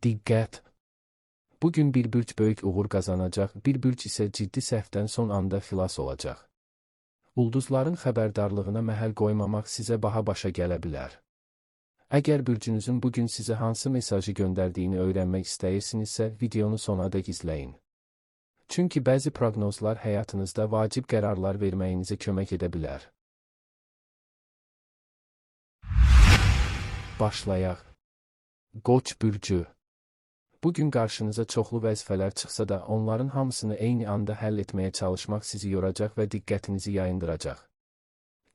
Diqqət! Bugün bir bürc böyük uğur qazanacaq, bir bürc isə ciddi səhvdən son anda xilas olacaq. Ulduzların xəbərdarlığına məhəl qoymamaq sizə baha başa gələ bilər. Əgər bürcünüzün bugün sizə hansı mesajı göndərdiyini öyrənmək istəyirsinizsə, videonu sonadək izləyin. Çünki bəzi proqnozlar həyatınızda vacib qərarlar verməyinizə kömək edə bilər. Başlayaq. Qoç bürcü. Bugün qarşınıza çoxlu vəzifələr çıxsa da, onların hamısını eyni anda həll etməyə çalışmaq sizi yoracaq və diqqətinizi yayındıracaq.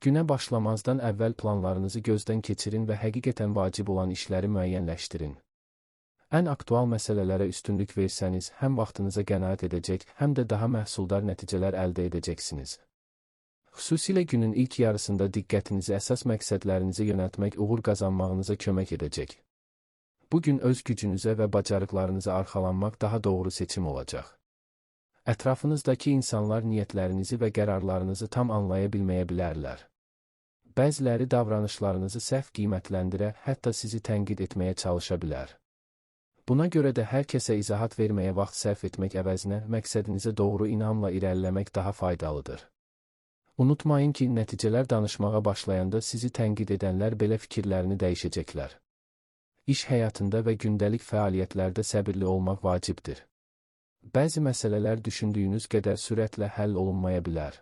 Günə başlamazdan əvvəl planlarınızı gözdən keçirin və həqiqətən vacib olan işləri müəyyənləşdirin. Ən aktual məsələlərə üstünlük versəniz, həm vaxtınıza qənaət edəcək, həm də daha məhsuldar nəticələr əldə edəcəksiniz. Xüsusilə günün ilk yarısında diqqətinizi əsas məqsədlərinizə yönəltmək uğur qazanmağınıza kömək edəcək. Bugün öz gücünüzə və bacarıqlarınıza arxalanmaq daha doğru seçim olacaq. Ətrafınızdakı insanlar niyyətlərinizi və qərarlarınızı tam anlaya bilməyə bilərlər. Bəziləri davranışlarınızı səhv qiymətləndirə, hətta sizi tənqid etməyə çalışa bilər. Buna görə də hər kəsə izahat verməyə vaxt sərf etmək əvəzinə məqsədinizə doğru inamla irəliləmək daha faydalıdır. Unutmayın ki, nəticələr danışmağa başlayanda sizi tənqid edənlər belə fikirlərini dəyişəcəklər. İş həyatında və gündəlik fəaliyyətlərdə səbirli olmaq vacibdir. Bəzi məsələlər düşündüyünüz qədər sürətlə həll olunmaya bilər.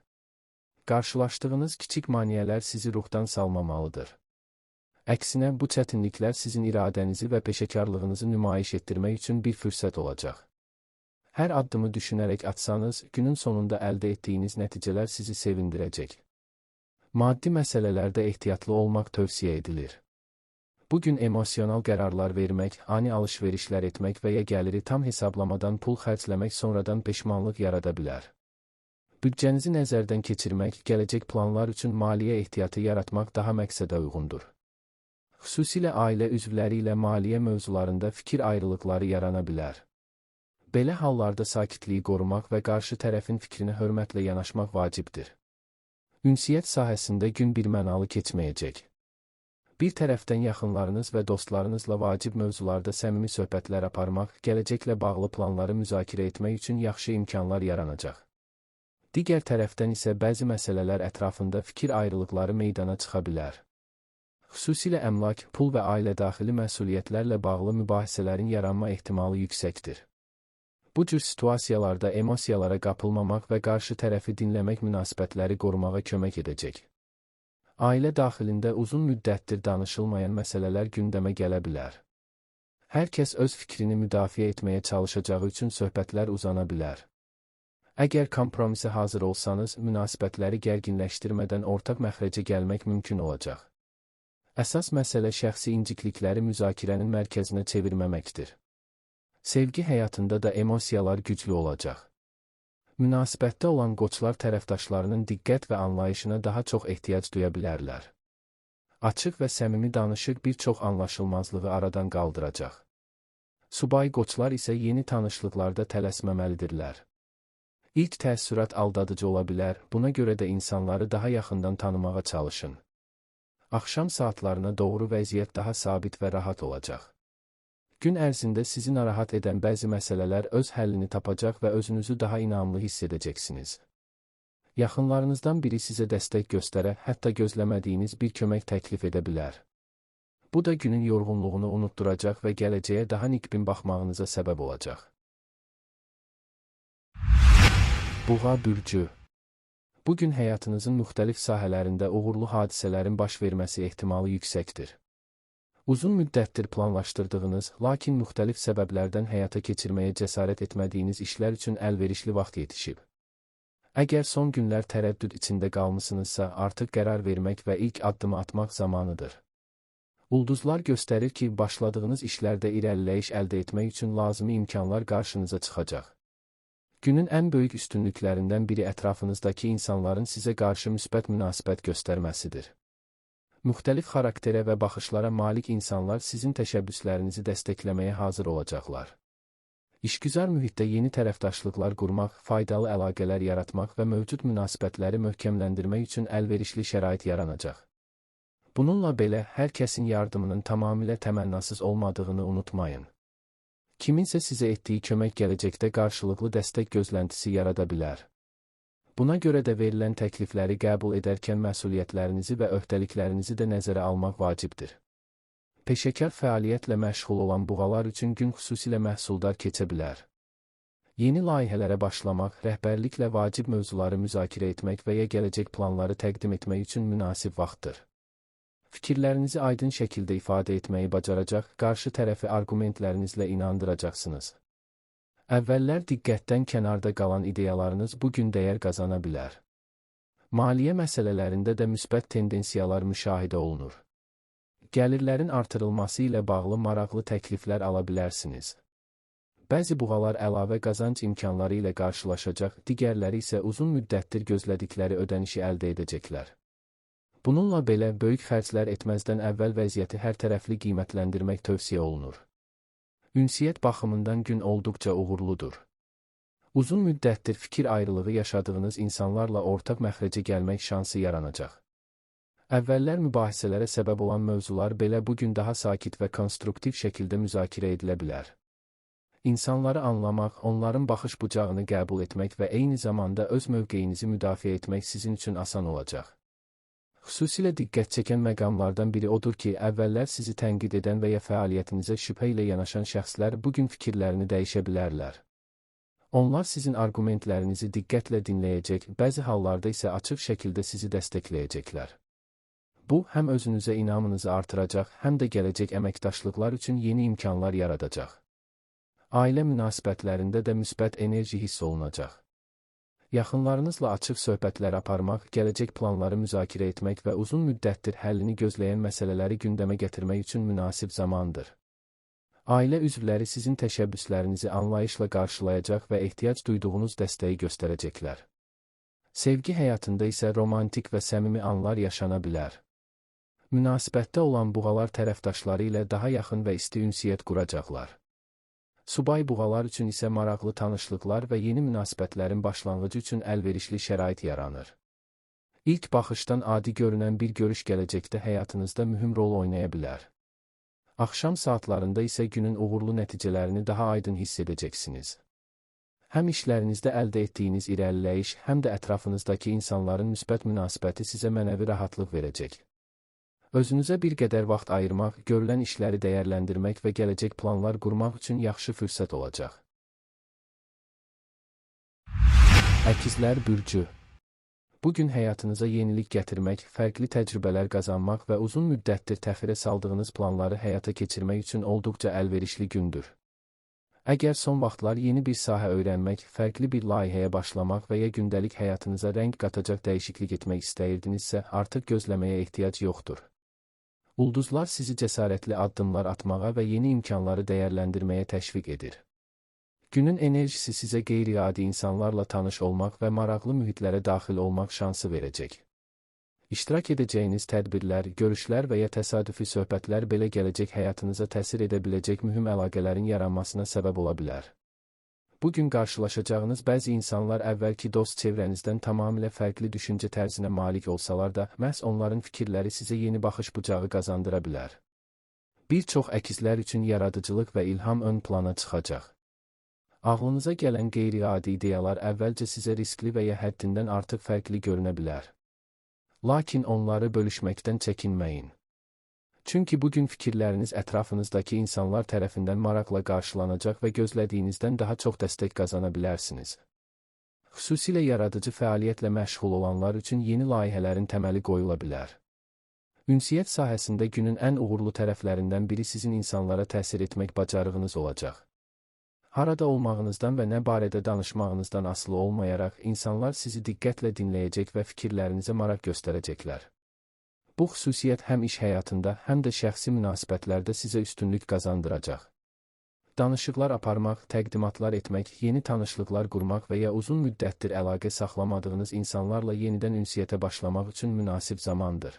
Qarşılaşdığınız kiçik maneələr sizi ruhdan salmamalıdır. Əksinə, bu çətinliklər sizin iradənizi və peşəkarlığınızı nümayiş etdirmək üçün bir fürsət olacaq. Hər addımı düşünərək atsanız, günün sonunda əldə etdiyiniz nəticələr sizi sevindirəcək. Maddi məsələlərdə ehtiyatlı olmaq tövsiyə edilir. Bugün emosional qərarlar vermək, ani alış-verişlər etmək və ya gəliri tam hesablamadan pul xərcləmək sonradan peşmanlıq yarada bilər. Büdcənizi nəzərdən keçirmək, gələcək planlar üçün maliyyə ehtiyatı yaratmaq daha məqsədə uyğundur. Xüsusilə ailə üzvləri ilə maliyyə mövzularında fikir ayrılıqları yarana bilər. Belə hallarda sakitliyi qorumaq və qarşı tərəfin fikrinə hörmətlə yanaşmaq vacibdir. Ünsiyyət sahəsində gün birmənalı keçməyəcək. Bir tərəfdən yaxınlarınız və dostlarınızla vacib mövzularda səmimi söhbətlər aparmaq, gələcəklə bağlı planları müzakirə etmək üçün yaxşı imkanlar yaranacaq. Digər tərəfdən isə bəzi məsələlər ətrafında fikir ayrılıqları meydana çıxa bilər. Xüsusilə əmlak, pul və ailə daxili məsuliyyətlərlə bağlı mübahisələrin yaranma ehtimalı yüksəkdir. Bu cür situasiyalarda emosiyalara qapılmamaq və qarşı tərəfi dinləmək münasibətləri qorumağa kömək edəcək. Ailə daxilində uzun müddətdir danışılmayan məsələlər gündəmə gələ bilər. Hər kəs öz fikrini müdafiə etməyə çalışacağı üçün söhbətlər uzana bilər. Əgər kompromisə hazır olsanız, münasibətləri gərginləşdirmədən ortaq məxrəcə gəlmək mümkün olacaq. Əsas məsələ şəxsi inciklikləri müzakirənin mərkəzinə çevirməməkdir. Sevgi həyatında da emosiyalar güclü olacaq. Münasibətdə olan qoçlar tərəfdaşlarının diqqət və anlayışına daha çox ehtiyac duya bilərlər. Açıq və səmimi danışıq bir çox anlaşılmazlığı aradan qaldıracaq. Subay qoçlar isə yeni tanışlıqlarda tələsməməlidirlər. İlk təəssürat aldadıcı ola bilər, buna görə də insanları daha yaxından tanımağa çalışın. Axşam saatlarına doğru vəziyyət daha sabit və rahat olacaq. Gün ərzində sizi narahat edən bəzi məsələlər öz həllini tapacaq və özünüzü daha inamlı hiss edəcəksiniz. Yaxınlarınızdan biri sizə dəstək göstərə, hətta gözləmədiyiniz bir kömək təklif edə bilər. Bu da günün yorğunluğunu unutduracaq və gələcəyə daha nikbin baxmağınıza səbəb olacaq. Buğa bürcü. Bugün həyatınızın müxtəlif sahələrində uğurlu hadisələrin baş verməsi ehtimalı yüksəkdir. Uzun müddətdir planlaşdırdığınız, lakin müxtəlif səbəblərdən həyata keçirməyə cəsarət etmədiyiniz işlər üçün əlverişli vaxt yetişib. Əgər son günlər tərəddüd içində qalmısınızsa, artıq qərar vermək və ilk addımı atmaq zamanıdır. Ulduzlar göstərir ki, başladığınız işlərdə irəliləyiş əldə etmək üçün lazımi imkanlar qarşınıza çıxacaq. Günün ən böyük üstünlüklərindən biri ətrafınızdakı insanların sizə qarşı müsbət münasibət göstərməsidir. Müxtəlif xarakterə və baxışlara malik insanlar sizin təşəbbüslərinizi dəstəkləməyə hazır olacaqlar. İşgüzar mühitdə yeni tərəfdaşlıqlar qurmaq, faydalı əlaqələr yaratmaq və mövcud münasibətləri möhkəmləndirmək üçün əlverişli şərait yaranacaq. Bununla belə, hər kəsin yardımının tamamilə təmənnasız olmadığını unutmayın. Kiminsə sizə etdiyi kömək gələcəkdə qarşılıqlı dəstək gözləntisi yarada bilər. Buna görə də verilən təklifləri qəbul edərkən məsuliyyətlərinizi və öhdəliklərinizi də nəzərə almaq vacibdir. Peşəkar fəaliyyətlə məşğul olan buğalar üçün gün xüsusilə məhsuldar keçə bilər. Yeni layihələrə başlamaq, rəhbərliklə vacib mövzuları müzakirə etmək və ya gələcək planları təqdim etmək üçün münasib vaxtdır. Fikirlərinizi aydın şəkildə ifadə etməyi bacaracaq, qarşı tərəfi arqumentlərinizlə inandıracaqsınız. Əvvəllər diqqətdən kənarda qalan ideyalarınız bugün dəyər qazana bilər. Maliyyə məsələlərində də müsbət tendensiyalar müşahidə olunur. Gəlirlərin artırılması ilə bağlı maraqlı təkliflər ala bilərsiniz. Bəzi buğalar əlavə qazanc imkanları ilə qarşılaşacaq, digərləri isə uzun müddətdir gözlədikləri ödənişi əldə edəcəklər. Bununla belə, böyük xərclər etməzdən əvvəl vəziyyəti hərtərəfli qiymətləndirmək tövsiyə olunur. Ünsiyyət baxımından gün olduqca uğurludur. Uzun müddətdir fikir ayrılığı yaşadığınız insanlarla ortaq məxrəcə gəlmək şansı yaranacaq. Əvvəllər mübahisələrə səbəb olan mövzular belə bugün daha sakit və konstruktiv şəkildə müzakirə edilə bilər. İnsanları anlamaq, onların baxış bucağını qəbul etmək və eyni zamanda öz mövqeyinizi müdafiə etmək sizin üçün asan olacaq. Xüsusilə diqqət çəkən məqamlardan biri odur ki, əvvəllər sizi tənqid edən və ya fəaliyyətinizə şübhə ilə yanaşan şəxslər bugün fikirlərini dəyişə bilərlər. Onlar sizin arqumentlərinizi diqqətlə dinləyəcək, bəzi hallarda isə açıq şəkildə sizi dəstəkləyəcəklər. Bu, həm özünüzə inamınızı artıracaq, həm də gələcək əməkdaşlıqlar üçün yeni imkanlar yaradacaq. Ailə münasibətlərində də müsbət enerji hiss olunacaq. Yaxınlarınızla açıq söhbətlər aparmaq, gələcək planları müzakirə etmək və uzun müddətdir həllini gözləyən məsələləri gündəmə gətirmək üçün münasib zamandır. Ailə üzvləri sizin təşəbbüslərinizi anlayışla qarşılayacaq və ehtiyac duyduğunuz dəstəyi göstərəcəklər. Sevgi həyatında isə romantik və səmimi anlar yaşana bilər. Münasibətdə olan buğalar tərəfdaşları ilə daha yaxın və isti ünsiyyət quracaqlar. Subay buğalar üçün isə maraqlı tanışlıqlar və yeni münasibətlərin başlanğıcı üçün əlverişli şərait yaranır. İlk baxışdan adi görünən bir görüş gələcəkdə həyatınızda mühüm rol oynaya bilər. Axşam saatlarında isə günün uğurlu nəticələrini daha aydın hiss edəcəksiniz. Həm işlərinizdə əldə etdiyiniz irəliləyiş, həm də ətrafınızdakı insanların müsbət münasibəti sizə mənəvi rahatlıq verəcək. Özünüzə bir qədər vaxt ayırmaq, görülən işləri dəyərləndirmək və gələcək planlar qurmaq üçün yaxşı fürsət olacaq. Əkizlər bürcü. Bugün həyatınıza yenilik gətirmək, fərqli təcrübələr qazanmaq və uzun müddətdir təxirə saldığınız planları həyata keçirmək üçün olduqca əlverişli gündür. Əgər son vaxtlar yeni bir sahə öyrənmək, fərqli bir layihəyə başlamaq və ya gündəlik həyatınıza rəng qatacaq dəyişiklik etmək istəyirdinizsə, artıq gözləməyə ehtiyac yoxdur. Ulduzlar sizi cəsarətli addımlar atmağa və yeni imkanları dəyərləndirməyə təşviq edir. Günün enerjisi sizə qeyri-adi insanlarla tanış olmaq və maraqlı mühitlərə daxil olmaq şansı verəcək. İştirak edəcəyiniz tədbirlər, görüşlər və ya təsadüfi söhbətlər belə gələcək həyatınıza təsir edə biləcək mühüm əlaqələrin yaranmasına səbəb ola bilər. Bugün qarşılaşacağınız bəzi insanlar əvvəlki dost çevrənizdən tamamilə fərqli düşüncə tərzinə malik olsalar da, məhz onların fikirləri sizə yeni baxış bucağı qazandıra bilər. Bir çox əkizlər üçün yaradıcılıq və ilham ön plana çıxacaq. Ağlınıza gələn qeyri-adi ideyalar əvvəlcə sizə riskli və ya həddindən artıq fərqli görünə bilər. Lakin onları bölüşməkdən çəkinməyin. Çünki bugün fikirləriniz ətrafınızdakı insanlar tərəfindən maraqla qarşılanacaq və gözlədiyinizdən daha çox dəstək qazana bilərsiniz. Xüsusilə yaradıcı fəaliyyətlə məşğul olanlar üçün yeni layihələrin təməli qoyula bilər. Ünsiyyət sahəsində günün ən uğurlu tərəflərindən biri sizin insanlara təsir etmək bacarığınız olacaq. Harada olmağınızdan və nə barədə danışmağınızdan asılı olmayaraq, insanlar sizi diqqətlə dinləyəcək və fikirlərinizə maraq göstərəcəklər. Bu xüsusiyyət həm iş həyatında, həm də şəxsi münasibətlərdə sizə üstünlük qazandıracaq. Danışıqlar aparmaq, təqdimatlar etmək, yeni tanışlıqlar qurmaq və ya uzun müddətdir əlaqə saxlamadığınız insanlarla yenidən ünsiyyətə başlamaq üçün münasib zamandır.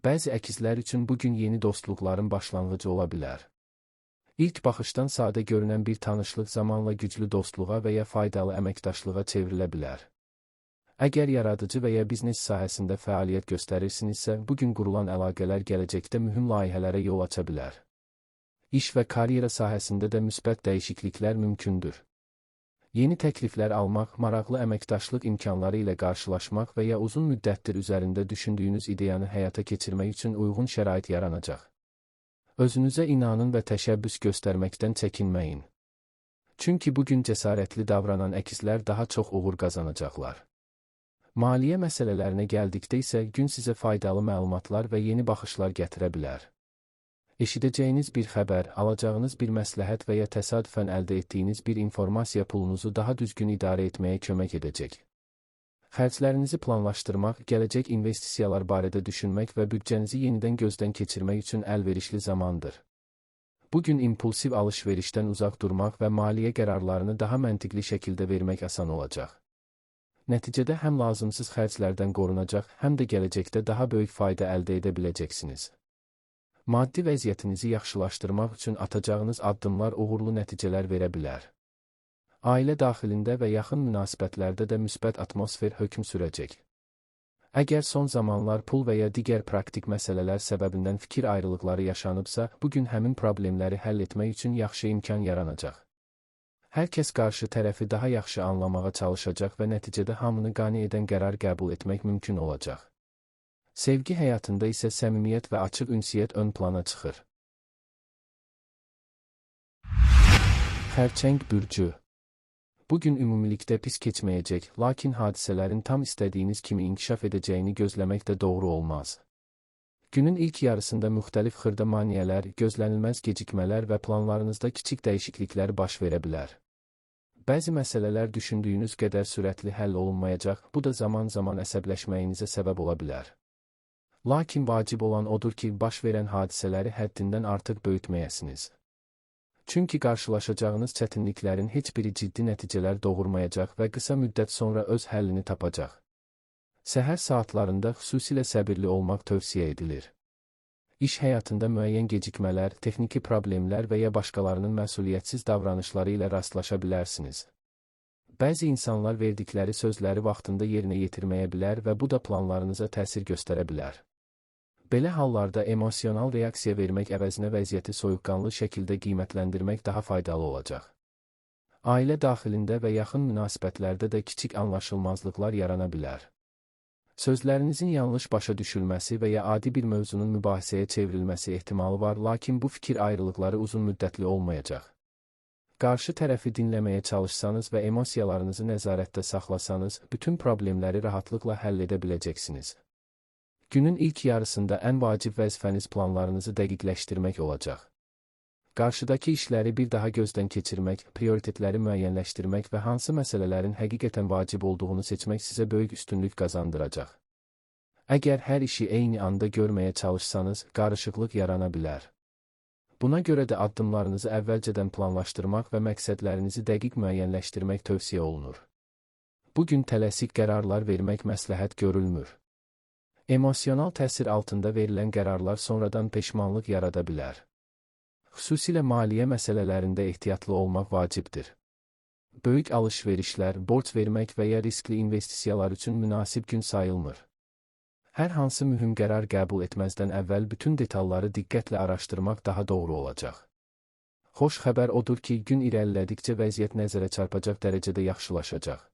Bəzi əkizlər üçün bugün yeni dostluqların başlanğıcı ola bilər. İlk baxışdan sadə görünən bir tanışlıq zamanla güclü dostluğa və ya faydalı əməkdaşlığa çevrilə bilər. Əgər yaradıcı və ya biznes sahəsində fəaliyyət göstərirsinizsə, bugün qurulan əlaqələr gələcəkdə mühüm layihələrə yol aça bilər. İş və karyera sahəsində də müsbət dəyişikliklər mümkündür. Yeni təkliflər almaq, maraqlı əməkdaşlıq imkanları ilə qarşılaşmaq və ya uzun müddətdir üzərində düşündüyünüz ideyanı həyata keçirmək üçün uyğun şərait yaranacaq. Özünüzə inanın və təşəbbüs göstərməkdən çəkinməyin. Çünki bugün cəsarətli davranan əkizlər daha çox uğur qazanacaqlar. Maliyyə məsələlərinə gəldikdə isə gün sizə faydalı məlumatlar və yeni baxışlar gətirə bilər. Eşidəcəyiniz bir xəbər, alacağınız bir məsləhət və ya təsadüfən əldə etdiyiniz bir informasiya pulunuzu daha düzgün idarə etməyə kömək edəcək. Xərclərinizi planlaşdırmaq, gələcək investisiyalar barədə düşünmək və büdcənizi yenidən gözdən keçirmək üçün əlverişli zamandır. Bugün impulsiv alış-verişdən uzaq durmaq və maliyyə qərarlarını daha məntiqli şəkildə vermək asan olacaq. Nəticədə həm lazımsız xərclərdən qorunacaq, həm də gələcəkdə daha böyük fayda əldə edə biləcəksiniz. Maddi vəziyyətinizi yaxşılaşdırmaq üçün atacağınız addımlar uğurlu nəticələr verə bilər. Ailə daxilində və yaxın münasibətlərdə də müsbət atmosfer hökm sürəcək. Əgər son zamanlar pul və ya digər praktik məsələlər səbəbindən fikir ayrılıqları yaşanıbsa, bugün həmin problemləri həll etmək üçün yaxşı imkan yaranacaq. Hər kəs qarşı tərəfi daha yaxşı anlamağa çalışacaq və nəticədə hamını qane edən qərar qəbul etmək mümkün olacaq. Sevgi həyatında isə səmimiyyət və açıq ünsiyyət ön plana çıxır. Xərçəng bürcü. Bugün ümumilikdə pis keçməyəcək, lakin hadisələrin tam istədiyiniz kimi inkişaf edəcəyini gözləmək də doğru olmaz. Günün ilk yarısında müxtəlif xırda maneələr, gözlənilməz gecikmələr və planlarınızda kiçik dəyişikliklər baş verə bilər. Bəzi məsələlər düşündüyünüz qədər sürətli həll olunmayacaq, bu da zaman-zaman əsəbləşməyinizə səbəb ola bilər. Lakin vacib olan odur ki, baş verən hadisələri həddindən artıq böyütməyəsiniz. Çünki qarşılaşacağınız çətinliklərin heç biri ciddi nəticələr doğurmayacaq və qısa müddət sonra öz həllini tapacaq. Səhər saatlarında xüsusilə səbirli olmaq tövsiyə edilir. İş həyatında müəyyən gecikmələr, texniki problemlər və ya başqalarının məsuliyyətsiz davranışları ilə rastlaşa bilərsiniz. Bəzi insanlar verdikləri sözləri vaxtında yerinə yetirməyə bilər və bu da planlarınıza təsir göstərə bilər. Belə hallarda emosional reaksiya vermək əvəzinə vəziyyəti soyuqqanlı şəkildə qiymətləndirmək daha faydalı olacaq. Ailə daxilində və yaxın münasibətlərdə də kiçik anlaşılmazlıqlar yarana bilər. Sözlərinizin yanlış başa düşülməsi və ya adi bir mövzunun mübahisəyə çevrilməsi ehtimalı var, lakin bu fikir ayrılıqları uzun müddətli olmayacaq. Qarşı tərəfi dinləməyə çalışsanız və emosiyalarınızı nəzarətdə saxlasanız, bütün problemləri rahatlıqla həll edə biləcəksiniz. Günün ilk yarısında ən vacib vəzifəniz planlarınızı dəqiqləşdirmək olacaq. Qarşıdakı işləri bir daha gözdən keçirmək, prioritetləri müəyyənləşdirmək və hansı məsələlərin həqiqətən vacib olduğunu seçmək sizə böyük üstünlük qazandıracaq. Əgər hər işi eyni anda görməyə çalışsanız, qarışıqlıq yarana bilər. Buna görə də addımlarınızı əvvəlcədən planlaşdırmaq və məqsədlərinizi dəqiq müəyyənləşdirmək tövsiyə olunur. Bugün tələsik qərarlar vermək məsləhət görülmür. Emosional təsir altında verilən qərarlar sonradan peşmanlıq yarada bilər. Xüsusilə maliyyə məsələlərində ehtiyatlı olmaq vacibdir. Böyük alış-verişlər, borc vermək və ya riskli investisiyalar üçün münasib gün sayılmır. Hər hansı mühüm qərar qəbul etməzdən əvvəl bütün detalları diqqətlə araşdırmaq daha doğru olacaq. Xoş xəbər odur ki, gün irəlilədikcə vəziyyət nəzərə çarpacaq dərəcədə yaxşılaşacaq.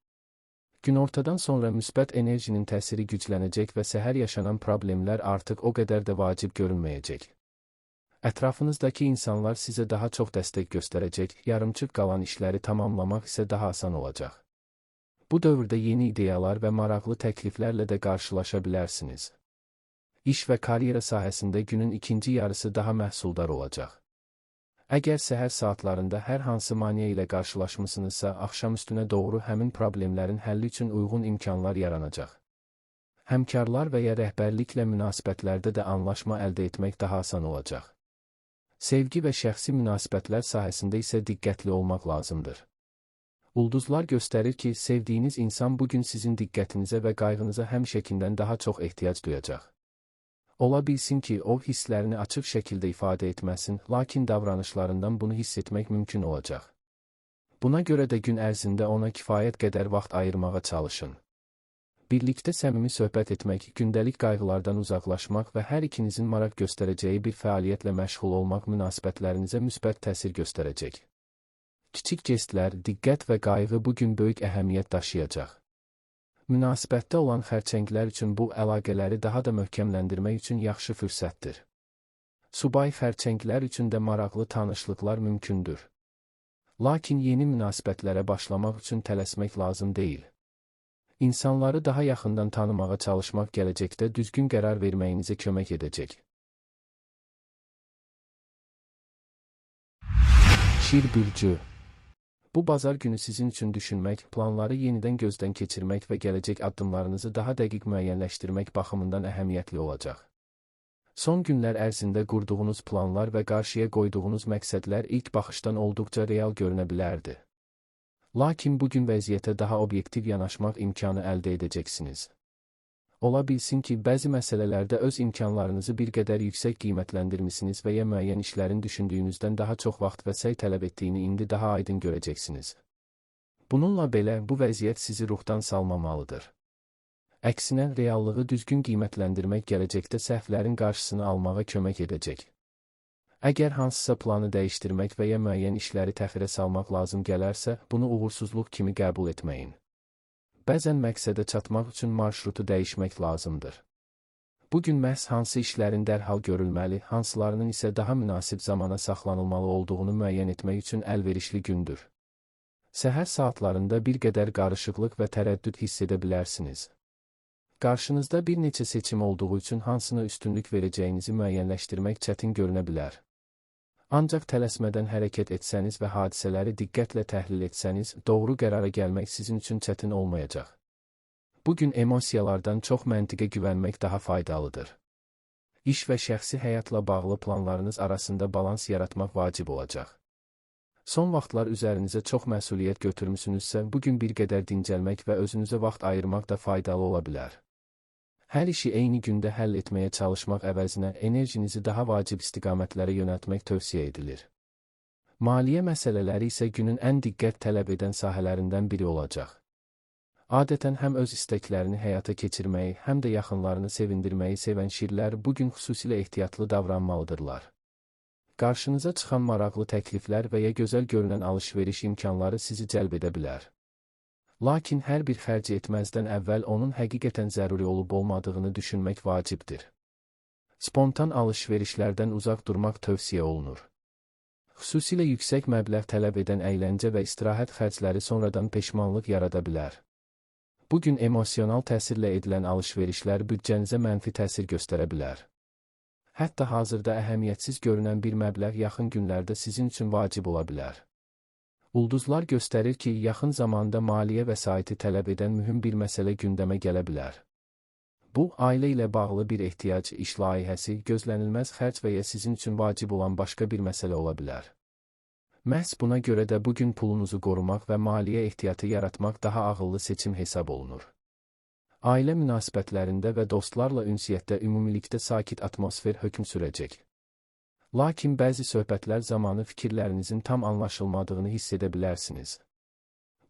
Günortadan sonra müsbət enerjinin təsiri güclənəcək və səhər yaşanan problemlər artıq o qədər də vacib görünməyəcək. Ətrafınızdakı insanlar sizə daha çox dəstək göstərəcək, yarımçıq qalan işləri tamamlamaq isə daha asan olacaq. Bu dövrdə yeni ideyalar və maraqlı təkliflərlə də qarşılaşa bilərsiniz. İş və karyera sahəsində günün ikinci yarısı daha məhsuldar olacaq. Əgər səhər saatlarında hər hansı maneə ilə qarşılaşmısınızsa, axşam üstünə doğru həmin problemlərin həlli üçün uyğun imkanlar yaranacaq. Həmkarlar və ya rəhbərliklə münasibətlərdə də anlaşma əldə etmək daha asan olacaq. Sevgi və şəxsi münasibətlər sahəsində isə diqqətli olmaq lazımdır. Ulduzlar göstərir ki, sevdiyiniz insan bugün sizin diqqətinizə və qayğınıza həmişəkindən daha çox ehtiyac duyacaq. Ola bilsin ki, o hisslərini açıq şəkildə ifadə etməsin, lakin davranışlarından bunu hiss etmək mümkün olacaq. Buna görə də gün ərzində ona kifayət qədər vaxt ayırmağa çalışın. Birlikdə səmimi söhbət etmək, gündəlik qayğılardan uzaqlaşmaq və hər ikinizin maraq göstərəcəyi bir fəaliyyətlə məşğul olmaq münasibətlərinizə müsbət təsir göstərəcək. Kiçik jestlər, diqqət və qayğı bu gün böyük əhəmiyyət daşıyacaq. Münasibətdə olan xərçənglər üçün bu əlaqələri daha da möhkəmləndirmək üçün yaxşı fürsətdir. Subay xərçənglər üçün də maraqlı tanışlıqlar mümkündür. Lakin yeni münasibətlərə başlamaq üçün tələsmək lazım deyil. İnsanları daha yaxından tanımağa çalışmaq gələcəkdə düzgün qərar verməyinizə kömək edəcək. Şir bürcü. Bu bazar günü sizin üçün düşünmək, planları yenidən gözdən keçirmək və gələcək addımlarınızı daha dəqiq müəyyənləşdirmək baxımından əhəmiyyətli olacaq. Son günlər ərzində qurduğunuz planlar və qarşıya qoyduğunuz məqsədlər ilk baxışdan olduqca real görünə bilərdi. Lakin bugün vəziyyətə daha obyektiv yanaşmaq imkanı əldə edəcəksiniz. Ola bilsin ki, bəzi məsələlərdə öz imkanlarınızı bir qədər yüksək qiymətləndirmisiniz və ya müəyyən işlərin düşündüyünüzdən daha çox vaxt və səy tələb etdiyini indi daha aydın görəcəksiniz. Bununla belə, bu vəziyyət sizi ruhdan salmamalıdır. Əksinə, reallığı düzgün qiymətləndirmək gələcəkdə səhvlərin qarşısını almağa kömək edəcək. Əgər hansısa planı dəyişdirmək və ya müəyyən işləri təxirə salmaq lazım gələrsə, bunu uğursuzluq kimi qəbul etməyin. Bəzən məqsədə çatmaq üçün marşrutu dəyişmək lazımdır. Bugün məhz hansı işlərin dərhal görülməli, hansılarının isə daha münasib zamana saxlanılmalı olduğunu müəyyən etmək üçün əlverişli gündür. Səhər saatlarında bir qədər qarışıqlıq və tərəddüd hiss edə bilərsiniz. Qarşınızda bir neçə seçim olduğu üçün hansına üstünlük verəcəyinizi müəyyənləşdirmək çətin görünə bilər. Ancaq tələsmədən hərəkət etsəniz və hadisələri diqqətlə təhlil etsəniz, doğru qərara gəlmək sizin üçün çətin olmayacaq. Bugün emosiyalardan çox məntiqə güvənmək daha faydalıdır. İş və şəxsi həyatla bağlı planlarınız arasında balans yaratmaq vacib olacaq. Son vaxtlar üzərinizə çox məsuliyyət götürmüsünüzsə, bugün bir qədər dincəlmək və özünüzə vaxt ayırmaq da faydalı ola bilər. Hər işi eyni gündə həll etməyə çalışmaq əvəzinə enerjinizi daha vacib istiqamətlərə yönəltmək tövsiyə edilir. Maliyyə məsələləri isə günün ən diqqət tələb edən sahələrindən biri olacaq. Adətən həm öz istəklərini həyata keçirməyi, həm də yaxınlarını sevindirməyi sevən şirlər bugün xüsusilə ehtiyatlı davranmalıdırlar. Qarşınıza çıxan maraqlı təkliflər və ya gözəl görünən alış-veriş imkanları sizi cəlb edə bilər. Lakin hər bir xərc etməzdən əvvəl onun həqiqətən zəruri olub-olmadığını düşünmək vacibdir. Spontan alış-verişlərdən uzaq durmaq tövsiyə olunur. Xüsusilə yüksək məbləğ tələb edən əyləncə və istirahət xərcləri sonradan peşmanlıq yarada bilər. Bugün emosional təsirlə edilən alış-verişlər büdcənizə mənfi təsir göstərə bilər. Hətta hazırda əhəmiyyətsiz görünən bir məbləğ yaxın günlərdə sizin üçün vacib ola bilər. Ulduzlar göstərir ki, yaxın zamanda maliyyə vəsaiti tələb edən mühüm bir məsələ gündəmə gələ bilər. Bu, ailə ilə bağlı bir ehtiyac, iş layihəsi, gözlənilməz xərc və ya sizin üçün vacib olan başqa bir məsələ ola bilər. Məhz buna görə də bugün pulunuzu qorumaq və maliyyə ehtiyatı yaratmaq daha ağıllı seçim hesab olunur. Ailə münasibətlərində və dostlarla ünsiyyətdə ümumilikdə sakit atmosfer hökm sürəcək. Lakin bəzi söhbətlər zamanı fikirlərinizin tam anlaşılmadığını hiss edə bilərsiniz.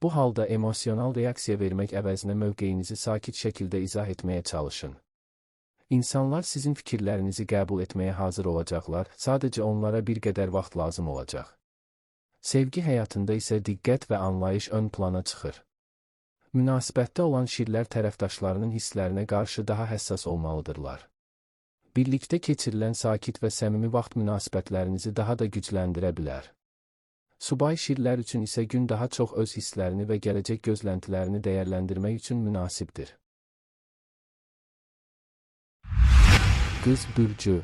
Bu halda emosional reaksiya vermək əvəzinə mövqeyinizi sakit şəkildə izah etməyə çalışın. İnsanlar sizin fikirlərinizi qəbul etməyə hazır olacaqlar, sadəcə onlara bir qədər vaxt lazım olacaq. Sevgi həyatında isə diqqət və anlayış ön plana çıxır. Münasibətdə olan şirlər tərəfdaşlarının hisslərinə qarşı daha həssas olmalıdırlar. Birlikdə keçirilən sakit və səmimi vaxt münasibətlərinizi daha da gücləndirə bilər. Subay şirlər üçün isə gün daha çox öz hisslərini və gələcək gözləntilərini dəyərləndirmək üçün münasibdir. Qız bürcü.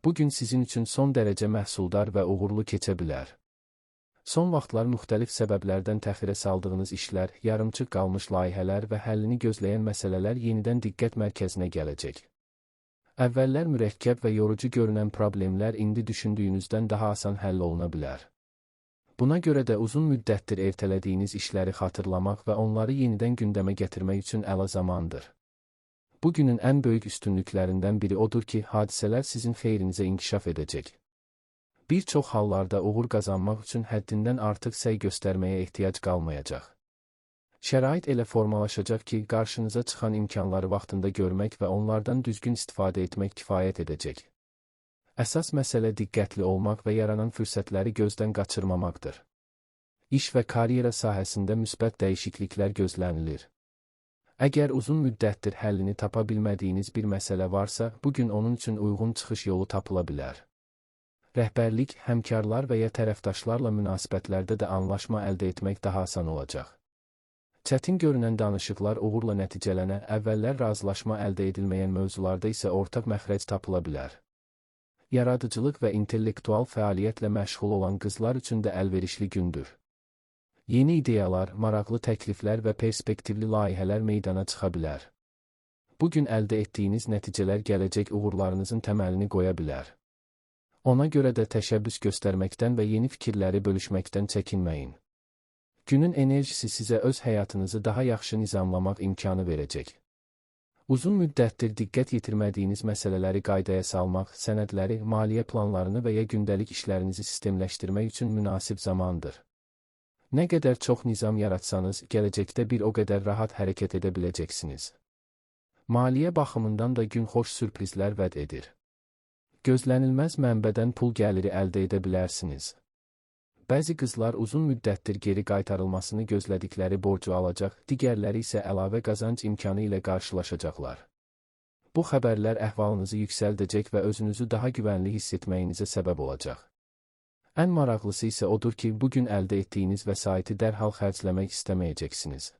Bugün sizin üçün son dərəcə məhsuldar və uğurlu keçə bilər. Son vaxtlar müxtəlif səbəblərdən təxirə saldığınız işlər, yarımçıq qalmış layihələr və həllini gözləyən məsələlər yenidən diqqət mərkəzinə gələcək. Əvvəllər mürəkkəb və yorucu görünən problemlər indi düşündüyünüzdən daha asan həll oluna bilər. Buna görə də uzun müddətdir ertələdiyiniz işləri xatırlamaq və onları yenidən gündəmə gətirmək üçün əla zamandır. Bugünün ən böyük üstünlüklərindən biri odur ki, hadisələr sizin xeyrinizə inkişaf edəcək. Bir çox hallarda uğur qazanmaq üçün həddindən artıq səy göstərməyə ehtiyac qalmayacaq. Şərait elə formalaşacaq ki, qarşınıza çıxan imkanları vaxtında görmək və onlardan düzgün istifadə etmək kifayət edəcək. Əsas məsələ diqqətli olmaq və yaranan fürsətləri gözdən qaçırmamaqdır. İş və karyera sahəsində müsbət dəyişikliklər gözlənilir. Əgər uzun müddətdir həllini tapa bilmədiyiniz bir məsələ varsa, bugün onun üçün uyğun çıxış yolu tapıla bilər. Rəhbərlik, həmkarlar və ya tərəfdaşlarla münasibətlərdə də anlaşma əldə etmək daha asan olacaq. Çətin görünən danışıqlar uğurla nəticələnə, əvvəllər razılaşma əldə edilməyən mövzularda isə ortaq məxrəc tapıla bilər. Yaradıcılıq və intellektual fəaliyyətlə məşğul olan qızlar üçün də əlverişli gündür. Yeni ideyalar, maraqlı təkliflər və perspektivli layihələr meydana çıxa bilər. Bugün əldə etdiyiniz nəticələr gələcək uğurlarınızın təməlini qoya bilər. Ona görə də təşəbbüs göstərməkdən və yeni fikirləri bölüşməkdən çəkinməyin. Günün enerjisi sizə öz həyatınızı daha yaxşı nizamlamaq imkanı verəcək. Uzun müddətdir diqqət yetirmədiyiniz məsələləri qaydaya salmaq, sənədləri, maliyyə planlarını və ya gündəlik işlərinizi sistemləşdirmək üçün münasib zamandır. Nə qədər çox nizam yaratsanız, gələcəkdə bir o qədər rahat hərəkət edə biləcəksiniz. Maliyyə baxımından da gün xoş sürprizlər vəd edir. Gözlənilməz mənbədən pul gəliri əldə edə bilərsiniz. Bəzi qızlar uzun müddətdir geri qaytarılmasını gözlədikləri borcu alacaq, digərləri isə əlavə qazanc imkanı ilə qarşılaşacaqlar. Bu xəbərlər əhvalınızı yüksəldəcək və özünüzü daha güvənli hiss etməyinizə səbəb olacaq. Ən maraqlısı isə odur ki, bugün əldə etdiyiniz vəsaiti dərhal xərcləmək istəməyəcəksiniz.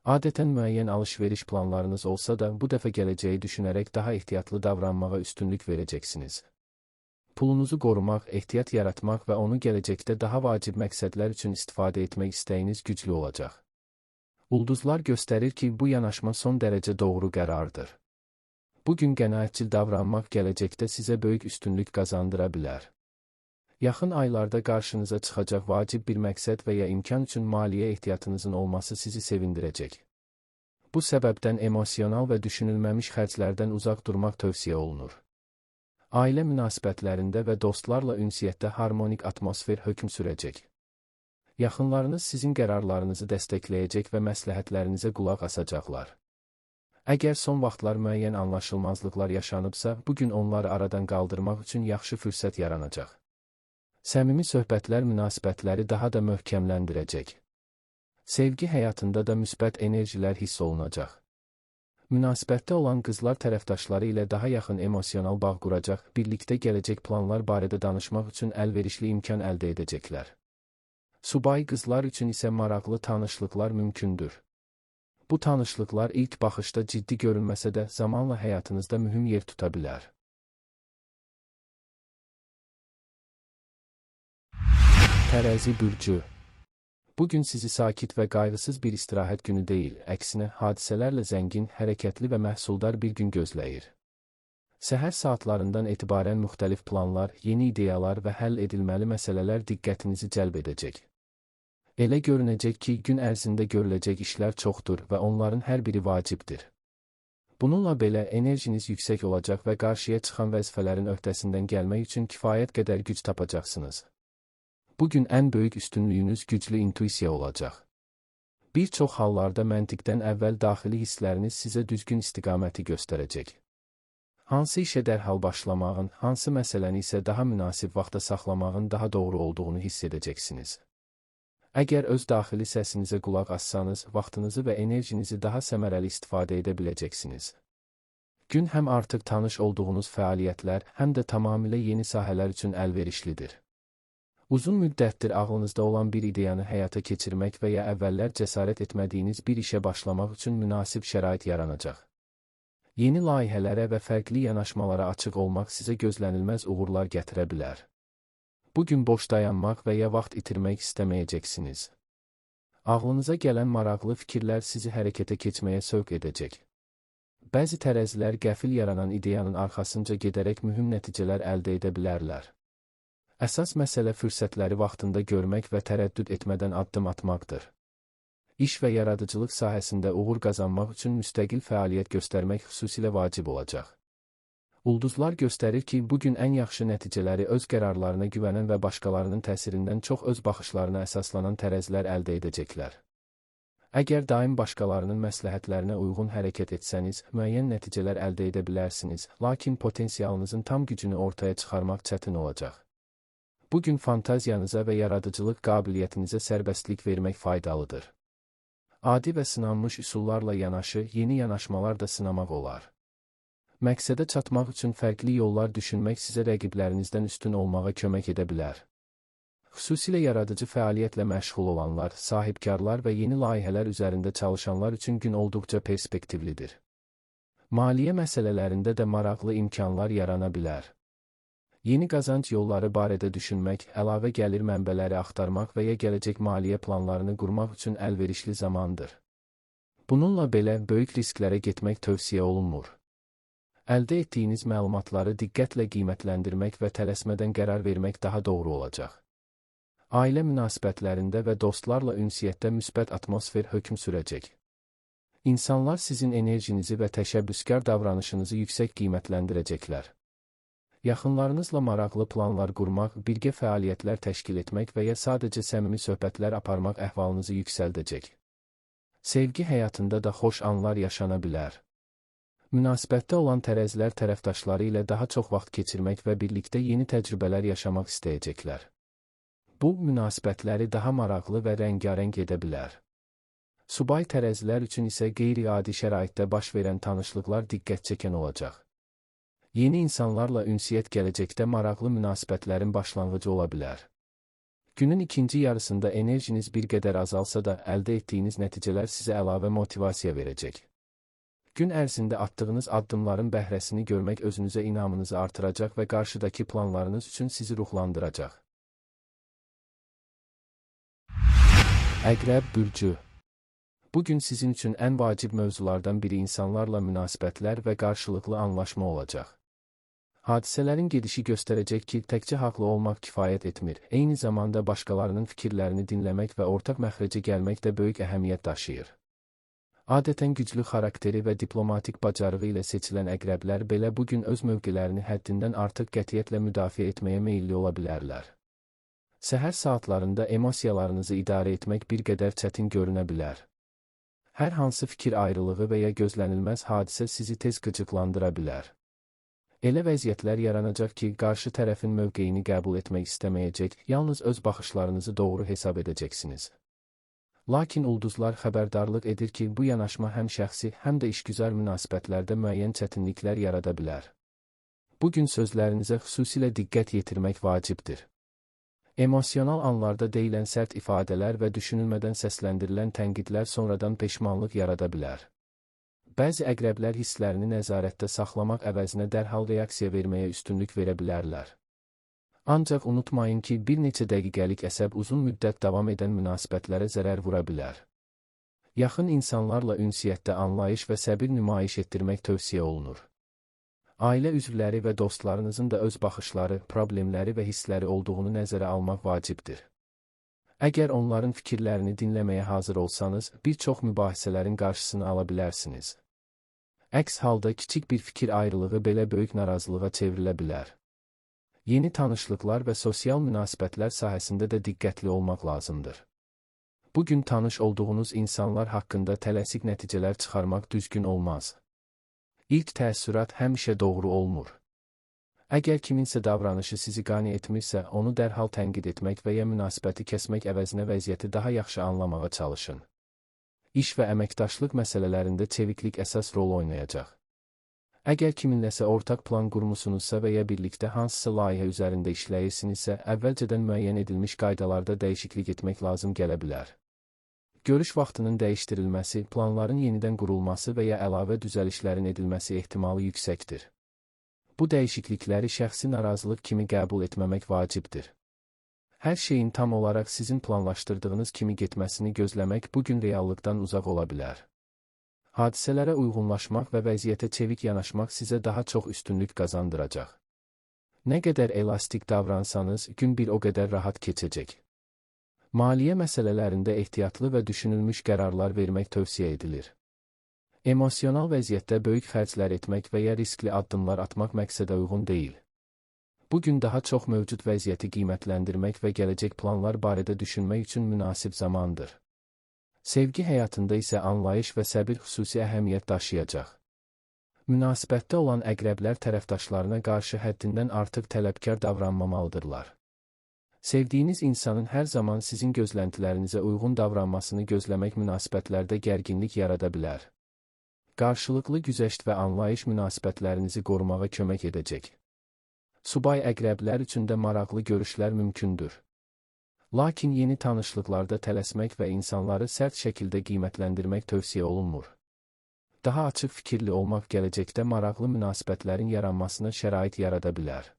Adətən müəyyən alış-veriş planlarınız olsa da, bu dəfə gələcəyi düşünərək daha ehtiyatlı davranmağa üstünlük verəcəksiniz. Pulunuzu qorumaq, ehtiyat yaratmaq və onu gələcəkdə daha vacib məqsədlər üçün istifadə etmək istəyiniz güclü olacaq. Ulduzlar göstərir ki, bu yanaşma son dərəcə doğru qərardır. Bugün qənaətcil davranmaq gələcəkdə sizə böyük üstünlük qazandıra bilər. Yaxın aylarda qarşınıza çıxacaq vacib bir məqsəd və ya imkan üçün maliyyə ehtiyatınızın olması sizi sevindirəcək. Bu səbəbdən emosional və düşünülməmiş xərclərdən uzaq durmaq tövsiyə olunur. Ailə münasibətlərində və dostlarla ünsiyyətdə harmonik atmosfer hökm sürəcək. Yaxınlarınız sizin qərarlarınızı dəstəkləyəcək və məsləhətlərinizə qulaq asacaqlar. Əgər son vaxtlar müəyyən anlaşılmazlıqlar yaşanıbsa, bugün onları aradan qaldırmaq üçün yaxşı fürsət yaranacaq. Səmimi söhbətlər münasibətləri daha da möhkəmləndirəcək. Sevgi həyatında da müsbət enerjilər hiss olunacaq. Münasibətdə olan qızlar tərəfdaşları ilə daha yaxın emosional bağ quracaq, birlikdə gələcək planlar barədə danışmaq üçün əlverişli imkan əldə edəcəklər. Subay qızlar üçün isə maraqlı tanışlıqlar mümkündür. Bu tanışlıqlar ilk baxışda ciddi görünməsə də zamanla həyatınızda mühüm yer tuta bilər. Tərəzi bürcü. Bugün sizi sakit və qayğısız bir istirahət günü deyil, əksinə hadisələrlə zəngin, hərəkətli və məhsuldar bir gün gözləyir. Səhər saatlarından etibarən müxtəlif planlar, yeni ideyalar və həll edilməli məsələlər diqqətinizi cəlb edəcək. Elə görünəcək ki, gün ərzində görüləcək işlər çoxdur və onların hər biri vacibdir. Bununla belə enerjiniz yüksək olacaq və qarşıya çıxan vəzifələrin öhdəsindən gəlmək üçün kifayət qədər güc tapacaqsınız. Bugün ən böyük üstünlüyünüz güclü intuisiya olacaq. Bir çox hallarda məntiqdən əvvəl daxili hissləriniz sizə düzgün istiqaməti göstərəcək. Hansı işə dərhal başlamağın, hansı məsələni isə daha münasib vaxta saxlamağın daha doğru olduğunu hiss edəcəksiniz. Əgər öz daxili səsinizə qulaq assanız, vaxtınızı və enerjinizi daha səmərəli istifadə edə biləcəksiniz. Gün həm artıq tanış olduğunuz fəaliyyətlər, həm də tamamilə yeni sahələr üçün əlverişlidir. Uzun müddətdir ağlınızda olan bir ideyanı həyata keçirmək və ya əvvəllər cəsarət etmədiyiniz bir işə başlamaq üçün münasib şərait yaranacaq. Yeni layihələrə və fərqli yanaşmalara açıq olmaq sizə gözlənilməz uğurlar gətirə bilər. Bugün boş dayanmaq və ya vaxt itirmək istəməyəcəksiniz. Ağlınıza gələn maraqlı fikirlər sizi hərəkətə keçməyə sövq edəcək. Bəzi tərəzilər qəfil yaranan ideyanın arxasınca gedərək mühüm nəticələr əldə edə bilərlər. Əsas məsələ fürsətləri vaxtında görmək və tərəddüd etmədən addım atmaqdır. İş və yaradıcılıq sahəsində uğur qazanmaq üçün müstəqil fəaliyyət göstərmək xüsusilə vacib olacaq. Ulduzlar göstərir ki, bugün ən yaxşı nəticələri öz qərarlarına güvənən və başqalarının təsirindən çox öz baxışlarına əsaslanan tərəzilər əldə edəcəklər. Əgər daim başqalarının məsləhətlərinə uyğun hərəkət etsəniz, müəyyən nəticələr əldə edə bilərsiniz, lakin potensialınızın tam gücünü ortaya çıxarmaq çətin olacaq. Bugün fantaziyanıza və yaradıcılıq qabiliyyətinizə sərbəstlik vermək faydalıdır. Adi və sınanmış üsullarla yanaşı, yeni yanaşmalar da sınamaq olar. Məqsədə çatmaq üçün fərqli yollar düşünmək sizə rəqiblərinizdən üstün olmağa kömək edə bilər. Xüsusilə yaradıcı fəaliyyətlə məşğul olanlar, sahibkarlar və yeni layihələr üzərində çalışanlar üçün gün olduqca perspektivlidir. Maliyyə məsələlərində də maraqlı imkanlar yarana bilər. Yeni qazanc yolları barədə düşünmək, əlavə gəlir mənbələri axtarmaq və ya gələcək maliyyə planlarını qurmaq üçün əlverişli zamandır. Bununla belə, böyük risklərə getmək tövsiyə olunmur. Əldə etdiyiniz məlumatları diqqətlə qiymətləndirmək və tələsmədən qərar vermək daha doğru olacaq. Ailə münasibətlərində və dostlarla ünsiyyətdə müsbət atmosfer hökm sürəcək. İnsanlar sizin enerjinizi və təşəbbüskar davranışınızı yüksək qiymətləndirəcəklər. Yaxınlarınızla maraqlı planlar qurmaq, birgə fəaliyyətlər təşkil etmək və ya sadəcə səmimi söhbətlər aparmaq əhvalınızı yüksəldəcək. Sevgi həyatında da xoş anlar yaşana bilər. Münasibətdə olan tərəzilər tərəfdaşları ilə daha çox vaxt keçirmək və birlikdə yeni təcrübələr yaşamaq istəyəcəklər. Bu, münasibətləri daha maraqlı və rəngarəng edə bilər. Subay tərəzilər üçün isə qeyri-adi şəraitdə baş verən tanışlıqlar diqqət çəkən olacaq. Yeni insanlarla ünsiyyət gələcəkdə maraqlı münasibətlərin başlanğıcı ola bilər. Günün ikinci yarısında enerjiniz bir qədər azalsa da, əldə etdiyiniz nəticələr sizə əlavə motivasiya verəcək. Gün ərzində atdığınız addımların bəhrəsini görmək özünüzə inamınızı artıracaq və qarşıdakı planlarınız üçün sizi ruhlandıracaq. Əqrəb bürcü. Bugün sizin üçün ən vacib mövzulardan biri insanlarla münasibətlər və qarşılıqlı anlaşma olacaq. Hadisələrin gedişi göstərəcək ki, təkcə haqlı olmaq kifayət etmir, eyni zamanda başqalarının fikirlərini dinləmək və ortaq məxrəcə gəlmək də böyük əhəmiyyət daşıyır. Adətən güclü xarakteri və diplomatik bacarığı ilə seçilən əqrəblər belə bugün öz mövqelərini həddindən artıq qətiyyətlə müdafiə etməyə meyilli ola bilərlər. Səhər saatlarında emosiyalarınızı idarə etmək bir qədər çətin görünə bilər. Hər hansı fikir ayrılığı və ya gözlənilməz hadisə sizi tez qıcıqlandıra bilər. Elə vəziyyətlər yaranacaq ki, qarşı tərəfin mövqeyini qəbul etmək istəməyəcək, yalnız öz baxışlarınızı doğru hesab edəcəksiniz. Lakin ulduzlar xəbərdarlıq edir ki, bu yanaşma həm şəxsi, həm də işgüzar münasibətlərdə müəyyən çətinliklər yarada bilər. Bugün sözlərinizə xüsusilə diqqət yetirmək vacibdir. Emosional anlarda deyilən sərt ifadələr və düşünülmədən səsləndirilən tənqidlər sonradan peşmanlıq yarada bilər. Bəzi əqrəblər hisslərini nəzarətdə saxlamaq əvəzinə dərhal reaksiya verməyə üstünlük verə bilərlər. Ancaq unutmayın ki, bir neçə dəqiqəlik əsəb uzun müddət davam edən münasibətlərə zərər vura bilər. Yaxın insanlarla ünsiyyətdə anlayış və səbir nümayiş etdirmək tövsiyə olunur. Ailə üzvləri və dostlarınızın da öz baxışları, problemləri və hissləri olduğunu nəzərə almaq vacibdir. Əgər onların fikirlərini dinləməyə hazır olsanız, bir çox mübahisələrin qarşısını ala bilərsiniz. Əks halda kiçik bir fikir ayrılığı belə böyük narazılığa çevrilə bilər. Yeni tanışlıqlar və sosial münasibətlər sahəsində də diqqətli olmaq lazımdır. Bugün tanış olduğunuz insanlar haqqında tələsik nəticələr çıxarmaq düzgün olmaz. İlk təəssürat həmişə doğru olmur. Əgər kiminsə davranışı sizi qane etmirsə, onu dərhal tənqid etmək və ya münasibəti kəsmək əvəzinə vəziyyəti daha yaxşı anlamağa çalışın. İş və əməkdaşlıq məsələlərində çeviklik əsas rol oynayacaq. Əgər kiminləsə ortaq plan qurmusunuzsa və ya birlikdə hansısa layihə üzərində işləyirsinizsə, əvvəlcədən müəyyən edilmiş qaydalarda dəyişiklik etmək lazım gələ bilər. Görüş vaxtının dəyişdirilməsi, planların yenidən qurulması və ya əlavə düzəlişlərin edilməsi ehtimalı yüksəkdir. Bu dəyişiklikləri şəxsi narazılıq kimi qəbul etməmək vacibdir. Hər şeyin tam olaraq sizin planlaşdırdığınız kimi getməsini gözləmək bugün reallıqdan uzaq ola bilər. Hadisələrə uyğunlaşmaq və vəziyyətə çevik yanaşmaq sizə daha çox üstünlük qazandıracaq. Nə qədər elastik davransanız, gün bir o qədər rahat keçəcək. Maliyyə məsələlərində ehtiyatlı və düşünülmüş qərarlar vermək tövsiyə edilir. Emosional vəziyyətdə böyük xərclər etmək və ya riskli addımlar atmaq məqsədə uyğun deyil. Bugün daha çox mövcud vəziyyəti qiymətləndirmək və gələcək planlar barədə düşünmək üçün münasib zamandır. Sevgi həyatında isə anlayış və səbir xüsusi əhəmiyyət daşıyacaq. Münasibətdə olan əqrəblər tərəfdaşlarına qarşı həddindən artıq tələbkar davranmamalıdırlar. Sevdiyiniz insanın hər zaman sizin gözləntilərinizə uyğun davranmasını gözləmək münasibətlərdə gərginlik yarada bilər. Qarşılıqlı güzəşt və anlayış münasibətlərinizi qorumağa kömək edəcək. Subay əqrəblər üçün də maraqlı görüşlər mümkündür. Lakin yeni tanışlıqlarda tələsmək və insanları sərt şəkildə qiymətləndirmək tövsiyə olunmur. Daha açıq fikirli olmaq gələcəkdə maraqlı münasibətlərin yaranmasına şərait yarada bilər.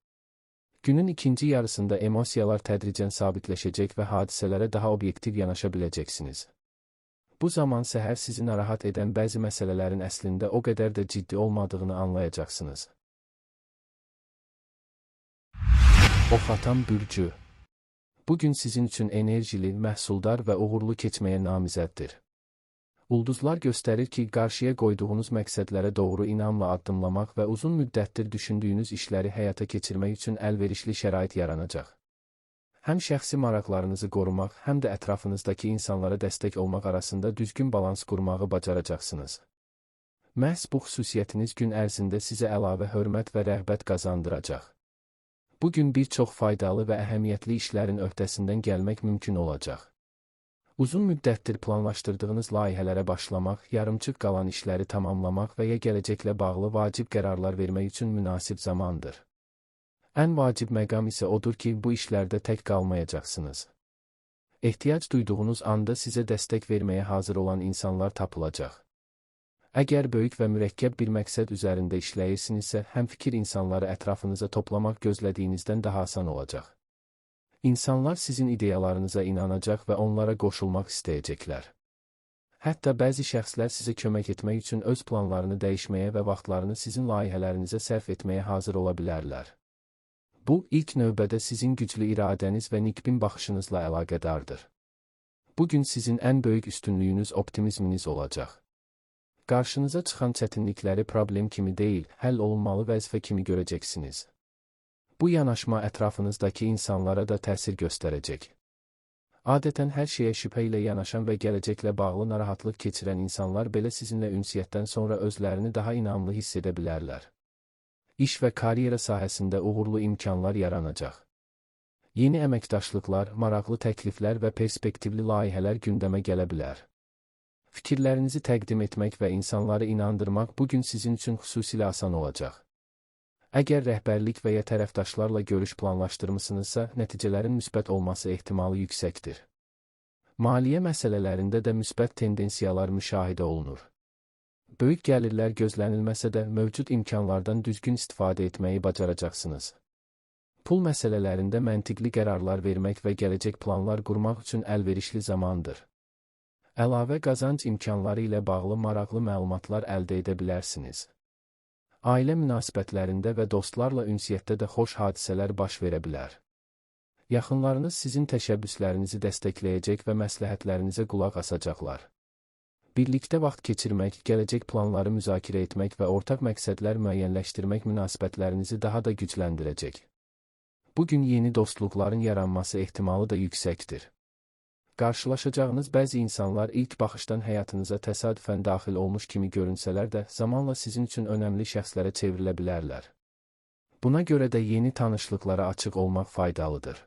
Günün ikinci yarısında emosiyalar tədricən sabitləşəcək və hadisələrə daha obyektiv yanaşa biləcəksiniz. Bu zaman səhər sizi narahat edən bəzi məsələlərin əslində o qədər də ciddi olmadığını anlayacaqsınız. Ox atan bürcü. Bugün sizin üçün enerjili, məhsuldar və uğurlu keçməyə namizəddir. Ulduzlar göstərir ki, qarşıya qoyduğunuz məqsədlərə doğru inamla addımlamaq və uzun müddətdir düşündüyünüz işləri həyata keçirmək üçün əlverişli şərait yaranacaq. Həm şəxsi maraqlarınızı qorumaq, həm də ətrafınızdakı insanlara dəstək olmaq arasında düzgün balans qurmağı bacaracaqsınız. Məhz bu xüsusiyyətiniz gün ərzində sizə əlavə hörmət və rəğbət qazandıracaq. Bugün bir çox faydalı və əhəmiyyətli işlərin öhdəsindən gəlmək mümkün olacaq. Uzun müddətdir planlaşdırdığınız layihələrə başlamaq, yarımçıq qalan işləri tamamlamaq və ya gələcəklə bağlı vacib qərarlar vermək üçün münasib zamandır. Ən vacib məqam isə odur ki, bu işlərdə tək qalmayacaqsınız. Ehtiyac duyduğunuz anda sizə dəstək verməyə hazır olan insanlar tapılacaq. Əgər böyük və mürəkkəb bir məqsəd üzərində işləyirsinizsə, həmfikir insanları ətrafınıza toplamaq gözlədiyinizdən daha asan olacaq. İnsanlar sizin ideyalarınıza inanacaq və onlara qoşulmaq istəyəcəklər. Hətta bəzi şəxslər sizə kömək etmək üçün öz planlarını dəyişməyə və vaxtlarını sizin layihələrinizə sərf etməyə hazır ola bilərlər. Bu, ilk növbədə sizin güclü iradəniz və nikbin baxışınızla əlaqədardır. Bugün sizin ən böyük üstünlüyünüz optimizminiz olacaq. Qarşınıza çıxan çətinlikləri problem kimi deyil, həll olunmalı vəzifə kimi görəcəksiniz. Bu yanaşma ətrafınızdakı insanlara da təsir göstərəcək. Adətən hər şeyə şübhə ilə yanaşan və gələcəklə bağlı narahatlıq keçirən insanlar belə sizinlə ünsiyyətdən sonra özlərini daha inamlı hiss edə bilərlər. İş və karyera sahəsində uğurlu imkanlar yaranacaq. Yeni əməkdaşlıqlar, maraqlı təkliflər və perspektivli layihələr gündəmə gələ bilər. Fikirlərinizi təqdim etmək və insanları inandırmaq bugün sizin üçün xüsusilə asan olacaq. Əgər rəhbərlik və ya tərəfdaşlarla görüş planlaşdırmısınızsa, nəticələrin müsbət olması ehtimalı yüksəkdir. Maliyyə məsələlərində də müsbət tendensiyalar müşahidə olunur. Böyük gəlirlər gözlənilməsə də mövcud imkanlardan düzgün istifadə etməyi bacaracaqsınız. Pul məsələlərində məntiqli qərarlar vermək və gələcək planlar qurmaq üçün əlverişli zamandır. Əlavə qazanc imkanları ilə bağlı maraqlı məlumatlar əldə edə bilərsiniz. Ailə münasibətlərində və dostlarla ünsiyyətdə də xoş hadisələr baş verə bilər. Yaxınlarınız sizin təşəbbüslərinizi dəstəkləyəcək və məsləhətlərinizə qulaq asacaqlar. Birlikdə vaxt keçirmək, gələcək planları müzakirə etmək və ortaq məqsədlər müəyyənləşdirmək münasibətlərinizi daha da gücləndirəcək. Bugün yeni dostluqların yaranması ehtimalı da yüksəkdir. Qarşılaşacağınız bəzi insanlar ilk baxışdan həyatınıza təsadüfən daxil olmuş kimi görünsələr də, zamanla sizin üçün önəmli şəxslərə çevrilə bilərlər. Buna görə də yeni tanışlıqlara açıq olmaq faydalıdır.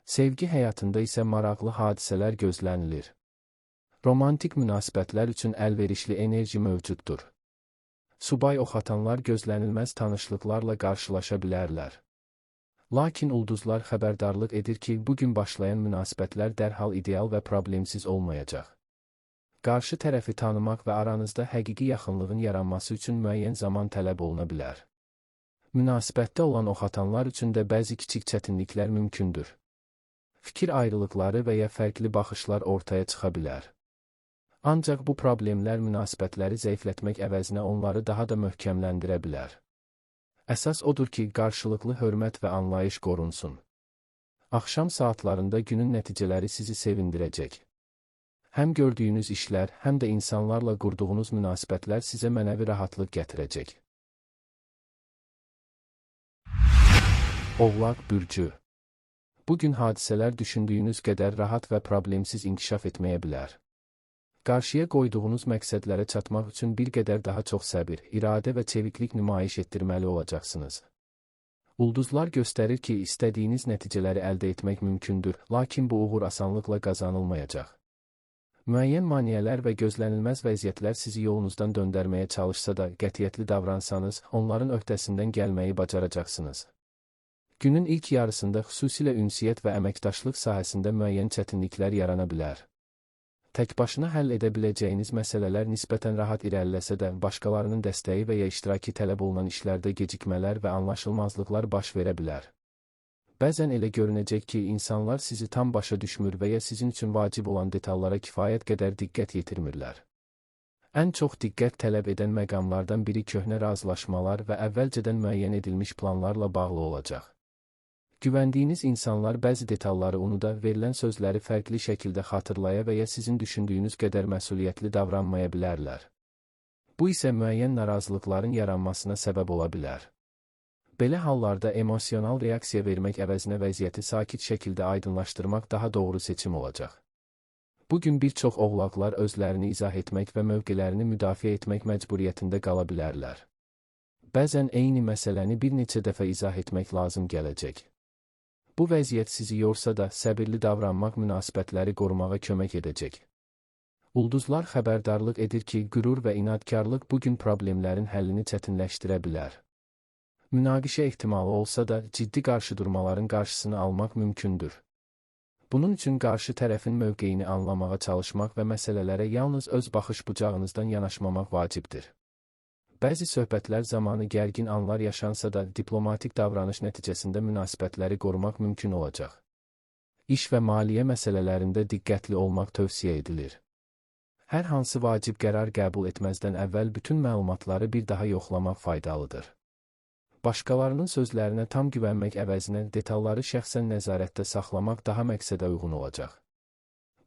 Sevgi həyatında isə maraqlı hadisələr gözlənilir. Romantik münasibətlər üçün əlverişli enerji mövcuddur. Subay ox atanlar gözlənilməz tanışlıqlarla qarşılaşa bilərlər. Lakin ulduzlar xəbərdarlıq edir ki, bugün başlayan münasibətlər dərhal ideal və problemsiz olmayacaq. Qarşı tərəfi tanımaq və aranızda həqiqi yaxınlığın yaranması üçün müəyyən zaman tələb oluna bilər. Münasibətdə olan ox atanlar üçün də bəzi kiçik çətinliklər mümkündür. Fikir ayrılıqları və ya fərqli baxışlar ortaya çıxa bilər. Ancaq bu problemlər münasibətləri zəiflətmək əvəzinə onları daha da möhkəmləndirə bilər. Əsas odur ki, qarşılıqlı hörmət və anlayış qorunsun. Axşam saatlarında günün nəticələri sizi sevindirəcək. Həm gördüyünüz işlər, həm də insanlarla qurduğunuz münasibətlər sizə mənəvi rahatlıq gətirəcək. Oğlaq bürcü. Bugün hadisələr düşündüyünüz qədər rahat və problemsiz inkişaf etməyə bilər. Qarşıya qoyduğunuz məqsədlərə çatmaq üçün bir qədər daha çox səbir, iradə və çeviklik nümayiş etdirməli olacaqsınız. Ulduzlar göstərir ki, istədiyiniz nəticələri əldə etmək mümkündür, lakin bu uğur asanlıqla qazanılmayacaq. Müəyyən maneələr və gözlənilməz vəziyyətlər sizi yolunuzdan döndərməyə çalışsa da, qətiyyətli davransanız, onların öhdəsindən gəlməyi bacaracaqsınız. Günün ilk yarısında xüsusilə ünsiyyət və əməkdaşlıq sahəsində müəyyən çətinliklər yarana bilər. Tək başına həll edə biləcəyiniz məsələlər nisbətən rahat irəliləsə də, başqalarının dəstəyi və ya iştirakı tələb olunan işlərdə gecikmələr və anlaşılmazlıqlar baş verə bilər. Bəzən elə görünəcək ki, insanlar sizi tam başa düşmür və ya sizin üçün vacib olan detallara kifayət qədər diqqət yetirmirlər. Ən çox diqqət tələb edən məqamlardan biri köhnə razılaşmalar və əvvəlcədən müəyyən edilmiş planlarla bağlı olacaq. Güvəndiyiniz insanlar bəzi detalları unuda, verilən sözləri fərqli şəkildə xatırlaya və ya sizin düşündüyünüz qədər məsuliyyətli davranmaya bilərlər. Bu isə müəyyən narazılıqların yaranmasına səbəb ola bilər. Belə hallarda emosional reaksiya vermək əvəzinə vəziyyəti sakit şəkildə aydınlaşdırmaq daha doğru seçim olacaq. Bugün bir çox oğlaqlar özlərini izah etmək və mövqelərini müdafiə etmək məcburiyyətində qala bilərlər. Bəzən eyni məsələni bir neçə dəfə izah etmək lazım gələcək. Bu vəziyyət sizi yorsa da, səbirli davranmaq münasibətləri qorumağa kömək edəcək. Ulduzlar xəbərdarlıq edir ki, qürur və inadkarlıq bugün problemlərin həllini çətinləşdirə bilər. Münaqişə ehtimalı olsa da, ciddi qarşıdurmaların qarşısını almaq mümkündür. Bunun üçün qarşı tərəfin mövqeyini anlamağa çalışmaq və məsələlərə yalnız öz baxış bucağınızdan yanaşmamaq vacibdir. Bəzi söhbətlər zamanı gərgin anlar yaşansa da, diplomatik davranış nəticəsində münasibətləri qorumaq mümkün olacaq. İş və maliyyə məsələlərində diqqətli olmaq tövsiyə edilir. Hər hansı vacib qərar qəbul etməzdən əvvəl bütün məlumatları bir daha yoxlamaq faydalıdır. Başqalarının sözlərinə tam güvənmək əvəzinə detalları şəxsən nəzarətdə saxlamaq daha məqsədə uyğun olacaq.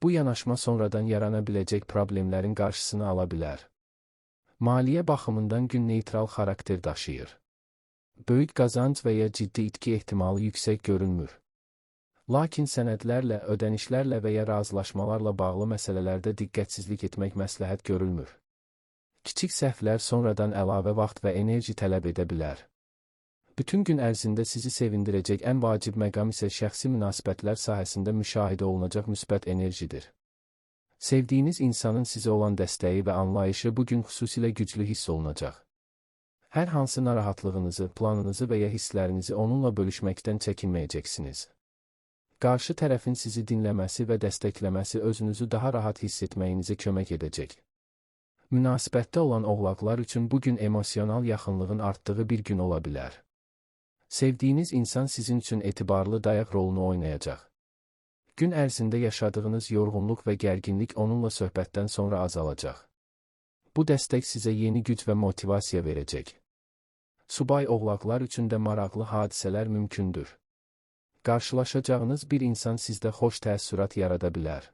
Bu yanaşma sonradan yarana biləcək problemlərin qarşısını ala bilər. Maliyyə baxımından gün neytral xarakter daşıyır. Böyük qazanc və ya ciddi itki ehtimalı yüksək görünmür. Lakin sənədlərlə, ödənişlərlə və ya razılaşmalarla bağlı məsələlərdə diqqətsizlik etmək məsləhət görülmür. Kiçik səhvlər sonradan əlavə vaxt və enerji tələb edə bilər. Bütün gün ərzində sizi sevindirəcək ən vacib məqam isə şəxsi münasibətlər sahəsində müşahidə olunacaq müsbət enerjidir. Sevdiyiniz insanın sizə olan dəstəyi və anlayışı bugün xüsusilə güclü hiss olunacaq. Hər hansı narahatlığınızı, planınızı və ya hisslərinizi onunla bölüşməkdən çəkinməyəcəksiniz. Qarşı tərəfin sizi dinləməsi və dəstəkləməsi özünüzü daha rahat hiss etməyinizə kömək edəcək. Münasibətdə olan oğlaqlar üçün bugün emosional yaxınlığın artdığı bir gün ola bilər. Sevdiyiniz insan sizin üçün etibarlı dayaq rolunu oynayacaq. Gün ərzində yaşadığınız yorğunluq və gərginlik onunla söhbətdən sonra azalacaq. Bu dəstək sizə yeni güc və motivasiya verəcək. Subay oğlaqlar üçün də maraqlı hadisələr mümkündür. Qarşılaşacağınız bir insan sizdə xoş təəssürat yarada bilər.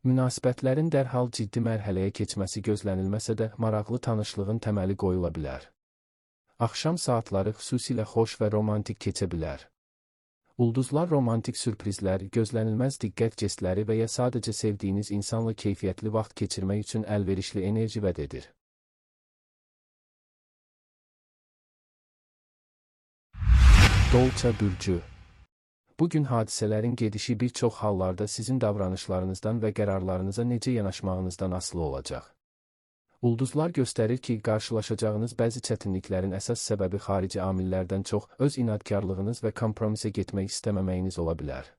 Münasibətlərin dərhal ciddi mərhələyə keçməsi gözlənilməsə də, maraqlı tanışlığın təməli qoyula bilər. Axşam saatları xüsusilə xoş və romantik keçə bilər. Ulduzlar romantik sürprizlər, gözlənilməz diqqət jestləri və ya sadəcə sevdiyiniz insanla keyfiyyətli vaxt keçirmək üçün əlverişli enerji vəd edir. Dolça bürcü. Bugün hadisələrin gedişi bir çox hallarda sizin davranışlarınızdan və qərarlarınıza necə yanaşmağınızdan asılı olacaq. Ulduzlar göstərir ki, qarşılaşacağınız bəzi çətinliklərin əsas səbəbi xarici amillərdən çox öz inadkarlığınız və kompromisə getmək istəməməyiniz ola bilər.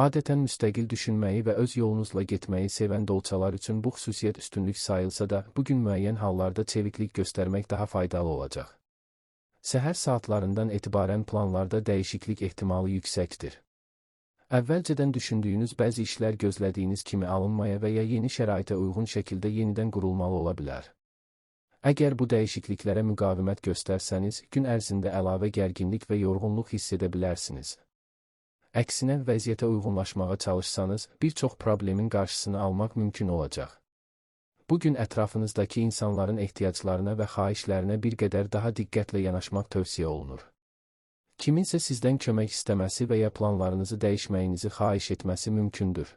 Adətən müstəqil düşünməyi və öz yolunuzla getməyi sevən dolçalar üçün bu xüsusiyyət üstünlük sayılsa da, bugün müəyyən hallarda çeviklik göstərmək daha faydalı olacaq. Səhər saatlarından etibarən planlarda dəyişiklik ehtimalı yüksəkdir. Əvvəlcədən düşündüyünüz bəzi işlər gözlədiyiniz kimi alınmaya və ya yeni şəraitə uyğun şəkildə yenidən qurulmalı ola bilər. Əgər bu dəyişikliklərə müqavimət göstərsəniz, gün ərzində əlavə gərginlik və yorğunluq hiss edə bilərsiniz. Əksinə, vəziyyətə uyğunlaşmağa çalışsanız, bir çox problemin qarşısını almaq mümkün olacaq. Bugün ətrafınızdakı insanların ehtiyaclarına və xahişlərinə bir qədər daha diqqətlə yanaşmaq tövsiyə olunur. Kiminsə sizdən kömək istəməsi və ya planlarınızı dəyişməyinizi xahiş etməsi mümkündür.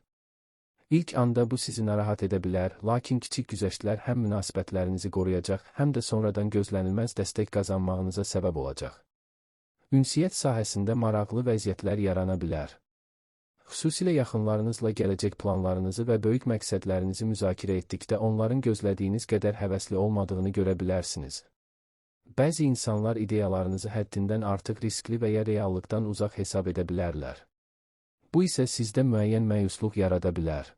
İlk anda bu sizi narahat edə bilər, lakin kiçik güzəştlər həm münasibətlərinizi qoruyacaq, həm də sonradan gözlənilməz dəstək qazanmağınıza səbəb olacaq. Ünsiyyət sahəsində maraqlı vəziyyətlər yarana bilər. Xüsusilə yaxınlarınızla gələcək planlarınızı və böyük məqsədlərinizi müzakirə etdikdə onların gözlədiyiniz qədər həvəsli olmadığını görə bilərsiniz. Bəzi insanlar ideyalarınızı həddindən artıq riskli və ya reallıqdan uzaq hesab edə bilərlər. Bu isə sizdə müəyyən məyusluq yarada bilər.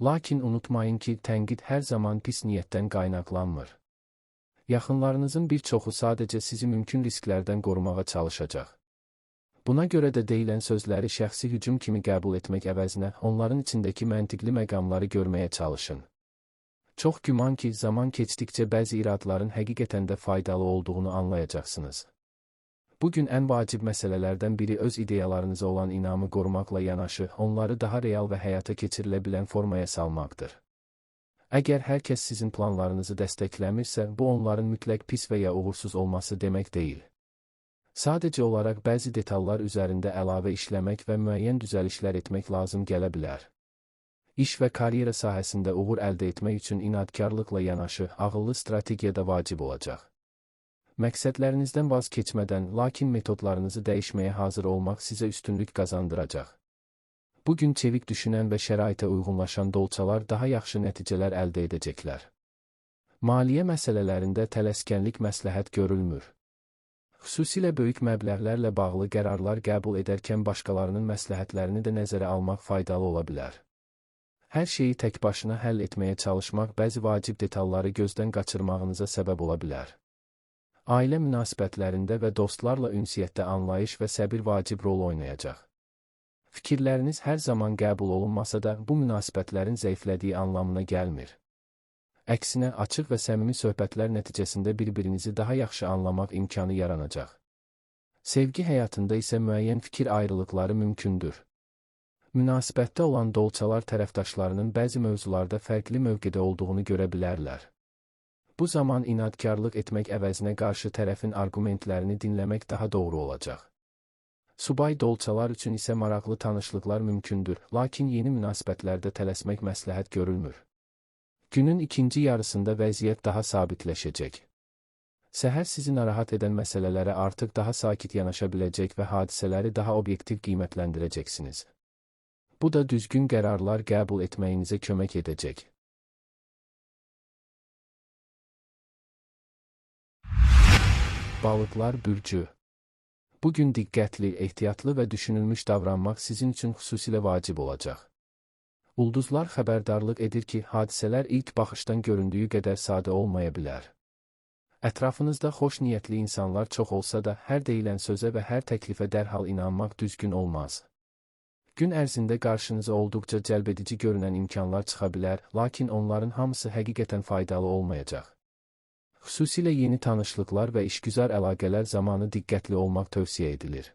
Lakin unutmayın ki, tənqid hər zaman pis niyyətdən qaynaqlanmır. Yaxınlarınızın bir çoxu sadəcə sizi mümkün risklərdən qorumağa çalışacaq. Buna görə də deyilən sözləri şəxsi hücum kimi qəbul etmək əvəzinə onların içindəki məntiqli məqamları görməyə çalışın. Çox güman ki, zaman keçdikcə bəzi iradların həqiqətən də faydalı olduğunu anlayacaqsınız. Bugün ən vacib məsələlərdən biri öz ideyalarınıza olan inamı qorumaqla yanaşı, onları daha real və həyata keçirilə bilən formaya salmaqdır. Əgər hər kəs sizin planlarınızı dəstəkləmirsə, bu onların mütləq pis və ya uğursuz olması demək deyil. Sadəcə olaraq bəzi detallar üzərində əlavə işləmək və müəyyən düzəlişlər etmək lazım gələ bilər. İş və karyera sahəsində uğur əldə etmək üçün inadkarlıqla yanaşı, ağıllı strategiya da vacib olacaq. Məqsədlərinizdən vaz keçmədən, lakin metodlarınızı dəyişməyə hazır olmaq sizə üstünlük qazandıracaq. Bugün çevik düşünən və şəraitə uyğunlaşan dolçalar daha yaxşı nəticələr əldə edəcəklər. Maliyyə məsələlərində tələskənlik məsləhət görülmür. Xüsusilə böyük məbləğlərlə bağlı qərarlar qəbul edərkən başqalarının məsləhətlərini də nəzərə almaq faydalı ola bilər. Hər şeyi tək başına həll etməyə çalışmaq bəzi vacib detalları gözdən qaçırmağınıza səbəb ola bilər. Ailə münasibətlərində və dostlarla ünsiyyətdə anlayış və səbir vacib rol oynayacaq. Fikirləriniz hər zaman qəbul olunmasa da, bu münasibətlərin zəiflədiyi anlamına gəlmir. Əksinə, açıq və səmimi söhbətlər nəticəsində bir-birinizi daha yaxşı anlamaq imkanı yaranacaq. Sevgi həyatında isə müəyyən fikir ayrılıqları mümkündür. Münasibətdə olan dolçalar tərəfdaşlarının bəzi mövzularda fərqli mövqedə olduğunu görə bilərlər. Bu zaman inadkarlıq etmək əvəzinə qarşı tərəfin arqumentlərini dinləmək daha doğru olacaq. Subay dolçalar üçün isə maraqlı tanışlıqlar mümkündür, lakin yeni münasibətlərdə tələsmək məsləhət görülmür. Günün ikinci yarısında vəziyyət daha sabitləşəcək. Səhər sizi narahat edən məsələlərə artıq daha sakit yanaşa biləcək və hadisələri daha obyektiv qiymətləndirəcəksiniz. Bu da düzgün qərarlar qəbul etməyinizə kömək edəcək. Balıqlar bürcü. Bugün diqqətli, ehtiyatlı və düşünülmüş davranmaq sizin üçün xüsusilə vacib olacaq. Ulduzlar xəbərdarlıq edir ki, hadisələr ilk baxışdan göründüyü qədər sadə olmaya bilər. Ətrafınızda xoş niyyətli insanlar çox olsa da, hər deyilən sözə və hər təklifə dərhal inanmaq düzgün olmaz. Gün ərzində qarşınıza olduqca cəlbedici görünən imkanlar çıxa bilər, lakin onların hamısı həqiqətən faydalı olmayacaq. Xüsusilə yeni tanışlıqlar və işgüzar əlaqələr zamanı diqqətli olmaq tövsiyə edilir.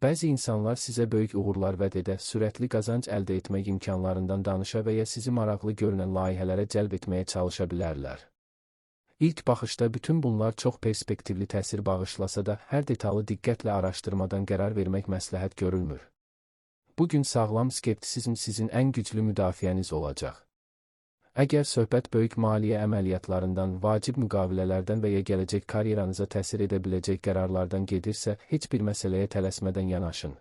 Bəzi insanlar sizə böyük uğurlar vəd edə, sürətli qazanc əldə etmək imkanlarından danışa və ya sizi maraqlı görünən layihələrə cəlb etməyə çalışa bilərlər. İlk baxışda bütün bunlar çox perspektivli təsir bağışlasa da, hər detalı diqqətlə araşdırmadan qərar vermək məsləhət görülmür. Bugün sağlam skeptisizm sizin ən güclü müdafiəniz olacaq. Əgər söhbət böyük maliyyə əməliyyatlarından, vacib müqavilələrdən və ya gələcək karyeranıza təsir edə biləcək qərarlardan gedirsə, heç bir məsələyə tələsmədən yanaşın.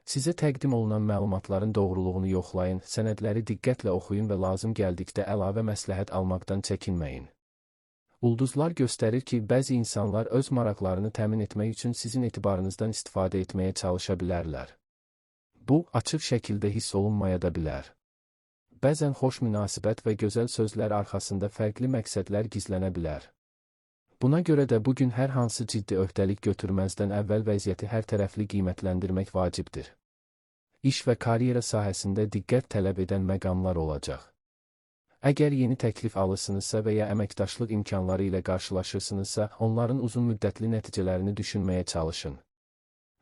Sizə təqdim olunan məlumatların doğruluğunu yoxlayın, sənədləri diqqətlə oxuyun və lazım gəldikdə əlavə məsləhət almaqdan çəkinməyin. Ulduzlar göstərir ki, bəzi insanlar öz maraqlarını təmin etmək üçün sizin etibarınızdan istifadə etməyə çalışa bilərlər. Bu, açıq şəkildə hiss olunmaya da bilər. Bəzən xoş münasibət və gözəl sözlər arxasında fərqli məqsədlər gizlənə bilər. Buna görə də bugün hər hansı ciddi öhdəlik götürməzdən əvvəl vəziyyəti hər tərəfli qiymətləndirmək vacibdir. İş və karyera sahəsində diqqət tələb edən məqamlar olacaq. Əgər yeni təklif alırsınızsa və ya əməkdaşlıq imkanları ilə qarşılaşırsınızsa, onların uzun müddətli nəticələrini düşünməyə çalışın.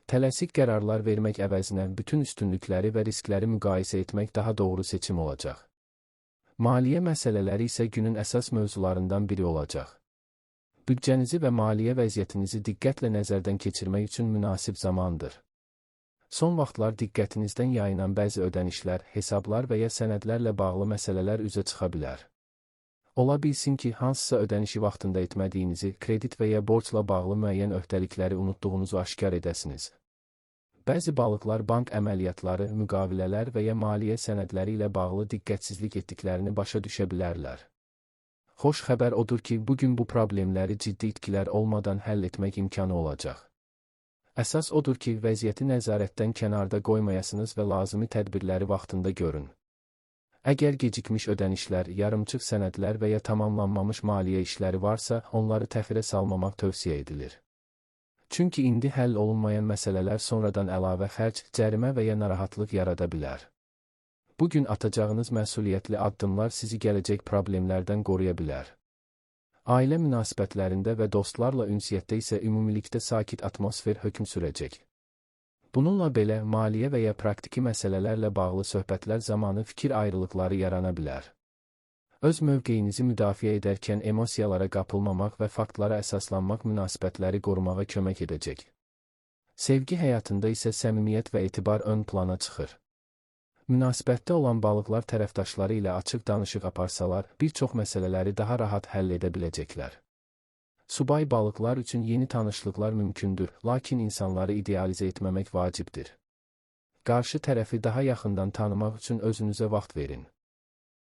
Tələsik qərarlar vermək əvəzinə bütün üstünlükləri və riskləri müqayisə etmək daha doğru seçim olacaq. Maliyyə məsələləri isə günün əsas mövzularından biri olacaq. Büdcənizi və maliyyə vəziyyətinizi diqqətlə nəzərdən keçirmək üçün münasib zamandır. Son vaxtlar diqqətinizdən yayınan bəzi ödənişlər, hesablar və ya sənədlərlə bağlı məsələlər üzə çıxa bilər. Ola bilsin ki, hansısa ödənişi vaxtında etmədiyinizi, kredit və ya borcla bağlı müəyyən öhdəlikləri unutduğunuzu aşkar edəsiniz. Bəzi balıqlar bank əməliyyatları, müqavilələr və ya maliyyə sənədləri ilə bağlı diqqətsizlik etdiklərini başa düşə bilərlər. Xoş xəbər odur ki, bugün bu problemləri ciddi itkilər olmadan həll etmək imkanı olacaq. Əsas odur ki, vəziyyəti nəzarətdən kənarda qoymayasınız və lazımi tədbirləri vaxtında görün. Əgər gecikmiş ödənişlər, yarımçıq sənədlər və ya tamamlanmamış maliyyə işləri varsa, onları təxirə salmamaq tövsiyə edilir. Çünki indi həll olunmayan məsələlər sonradan əlavə xərc, cərimə və ya narahatlıq yarada bilər. Bugün atacağınız məsuliyyətli addımlar sizi gələcək problemlərdən qoruya bilər. Ailə münasibətlərində və dostlarla ünsiyyətdə isə ümumilikdə sakit atmosfer hökm sürəcək. Bununla belə, maliyyə və ya praktiki məsələlərlə bağlı söhbətlər zamanı fikir ayrılıqları yarana bilər. Öz mövqeyinizi müdafiə edərkən emosiyalara qapılmamaq və faktlara əsaslanmaq münasibətləri qorumağa kömək edəcək. Sevgi həyatında isə səmimiyyət və etibar ön plana çıxır. Münasibətdə olan balıqlar tərəfdaşları ilə açıq danışıq aparsalar, bir çox məsələləri daha rahat həll edə biləcəklər. Subay balıqlar üçün yeni tanışlıqlar mümkündür, lakin insanları idealizə etməmək vacibdir. Qarşı tərəfi daha yaxından tanımaq üçün özünüzə vaxt verin.